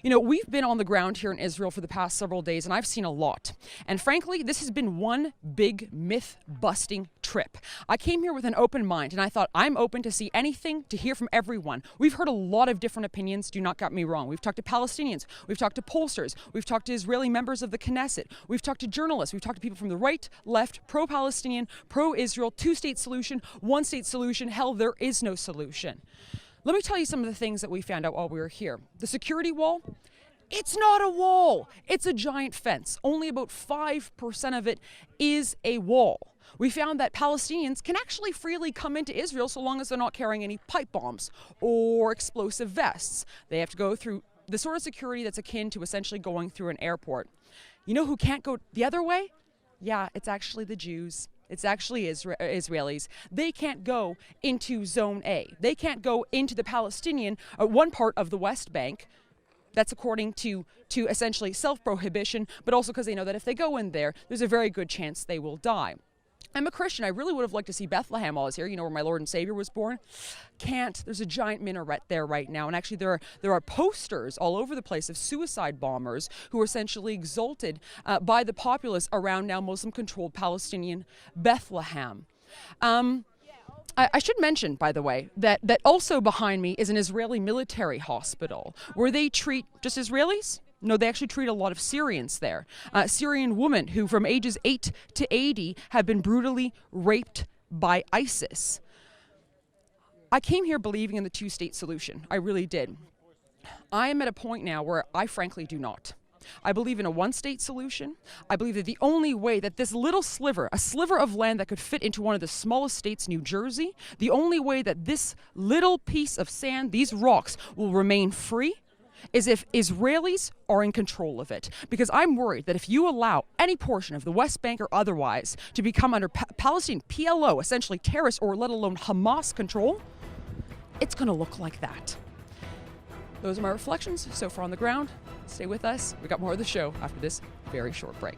You know, we've been on the ground here in Israel for the past several days, and I've seen a lot. And frankly, this has been one big myth-busting trip. I came here with an open mind, and I thought I'm open to see anything, to hear from everyone. We've heard a lot of different opinions, do not get me wrong. We've talked to Palestinians, we've talked to pollsters, we've talked to Israeli members of the Knesset, we've talked to journalists, we've talked to people from the right, left, pro-Palestinian, pro-Israel, two-state solution, one-state solution. Hell, there is no solution. Let me tell you some of the things that we found out while we were here. The security wall, it's not a wall. It's a giant fence. Only about 5% of it is a wall. We found that Palestinians can actually freely come into Israel so long as they're not carrying any pipe bombs or explosive vests. They have to go through the sort of security that's akin to essentially going through an airport. You know who can't go the other way? Yeah, it's actually the Jews. It's actually Israelis. They can't go into Zone A. They can't go into the Palestinian, one part of the West Bank. That's according to essentially self-prohibition, but also because they know that if they go in there, there's a very good chance they will die. I'm a Christian. I really would have liked to see Bethlehem while I was here, you know, where my Lord and Savior was born. Can't. There's a giant minaret there right now. And actually there are posters all over the place of suicide bombers who are essentially exalted by the populace around now Muslim-controlled Palestinian Bethlehem. I should mention, by the way, that also behind me is an Israeli military hospital where they treat just Israelis. No, they actually treat a lot of Syrians there. Syrian women who from ages 8 to 80 have been brutally raped by ISIS. I came here believing in the two-state solution. I really did. I am at a point now where I frankly do not. I believe in a one-state solution. I believe that the only way that this little sliver, a sliver of land that could fit into one of the smallest states, New Jersey, the only way that this little piece of sand, these rocks, will remain free is if Israelis are in control of it. Because I'm worried that if you allow any portion of the West Bank or otherwise to become under Palestinian PLO, essentially terrorist or let alone Hamas control, it's going to look like that. Those are my reflections so far on the ground. Stay with us. We got more of the show after this very short break.